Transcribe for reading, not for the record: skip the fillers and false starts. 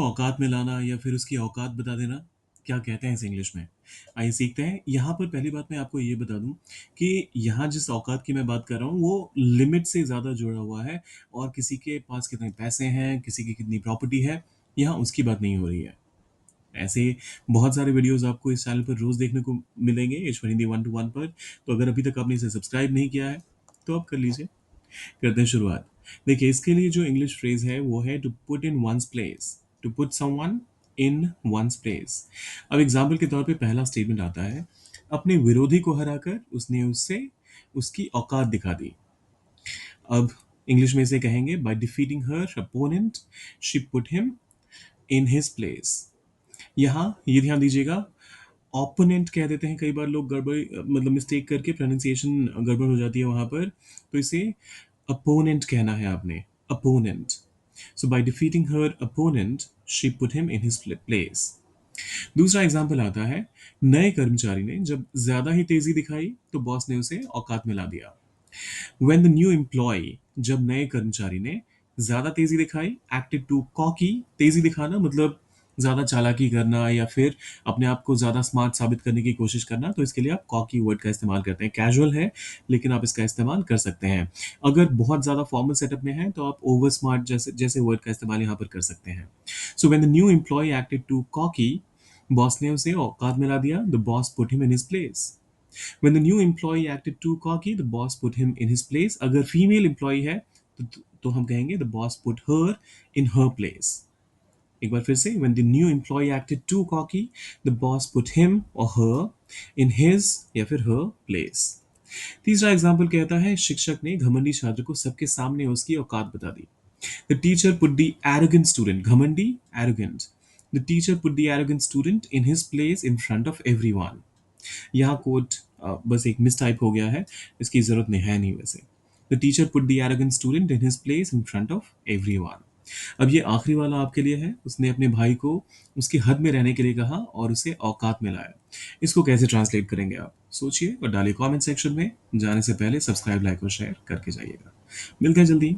औकात में लाना या फिर उसकी औकात बता देना, क्या कहते हैं इसे इंग्लिश में? आइए सीखते हैं। यहाँ पर पहली बात मैं आपको ये बता दूँ कि यहाँ जिस औकात की मैं बात कर रहा हूँ, वो लिमिट से ज़्यादा जुड़ा हुआ है और किसी के पास कितने पैसे हैं, किसी की कितनी प्रॉपर्टी है, यहाँ उसकी बात नहीं हो रही है। ऐसे बहुत सारे वीडियोज़ आपको इस चैनल पर रोज़ देखने को मिलेंगे, ईश्वर हिंदी 1 टू 1 पर। तो अगर अभी तक आपने इसे सब्सक्राइब नहीं किया है, तो आप कर लीजिए। करते हैं शुरुआत। देखिए, इसके लिए जो इंग्लिश फ्रेज है वो है to put in one's place, to put someone in one's place. अब एग्जाम्पल के तौर पे पहला स्टेटमेंट आता है, अपने विरोधी को हराकर उसने उससे उसकी औकात दिखा दी। अब इंग्लिश में इसे कहेंगे, by defeating her opponent she put him in his place. यहाँ ये ध्यान दीजिएगा, ओपोनेंट कह देते हैं कई बार लोग, गड़बड़ मतलब मिस्टेक करके प्रोनाउंसिएशन गड़बड़ हो जाती है वहां पर, तो इसे अपोनेंट कहना है आपने, opponent. So by defeating her opponent she put him in his place. दूसरा एग्जाम्पल आता है, नए कर्मचारी ने जब ज्यादा ही तेजी दिखाई तो बॉस ने उसे औकात में ला दिया। व्हेन द न्यू एम्प्लॉय, जब नए कर्मचारी ने ज्यादा तेजी दिखाई, एक्टेड टू कॉकी, तेजी दिखाना मतलब ज्यादा चालाकी करना या फिर अपने आप को ज्यादा स्मार्ट साबित करने की कोशिश करना, तो इसके लिए आप कॉकी वर्ड का इस्तेमाल करते हैं। कैजुअल है लेकिन आप इसका इस्तेमाल कर सकते हैं। अगर बहुत ज्यादा फॉर्मल सेटअप में है तो आप ओवर स्मार्ट जैसे जैसे वर्ड का इस्तेमाल यहाँ पर कर सकते हैं। So when the new employee acted too cocky, boss ने उसे औकात में ला दिया, the boss put him in his place. When the new employee acted too cocky, the boss put him in his place. अगर फीमेल एम्प्लॉय है तो हम कहेंगे the boss put her in her place. एक बार फिर से, when the new employee acted too cocky, the boss put him or her in his या फिर her place. तीसरा एग्जाम्पल कहता है, शिक्षक ने घमंडी छात्र को सबके सामने उसकी औकात बता दी। The teacher put the arrogant student, घमंडी, arrogant. The teacher put the arrogant student in his place in front of everyone. यहाँ कोट बस एक मिस टाइप हो गया है, इसकी जरूरत नहीं है नहीं वैसे। The teacher put the arrogant student in his place in front of everyone. अब ये आखिरी वाला आपके लिए है, उसने अपने भाई को उसकी हद में रहने के लिए कहा और उसे औकात में लाया। इसको कैसे ट्रांसलेट करेंगे आप सोचिए और डालिए कमेंट सेक्शन में। जाने से पहले सब्सक्राइब, लाइक और शेयर करके जाइएगा। मिलते हैं जल्दी।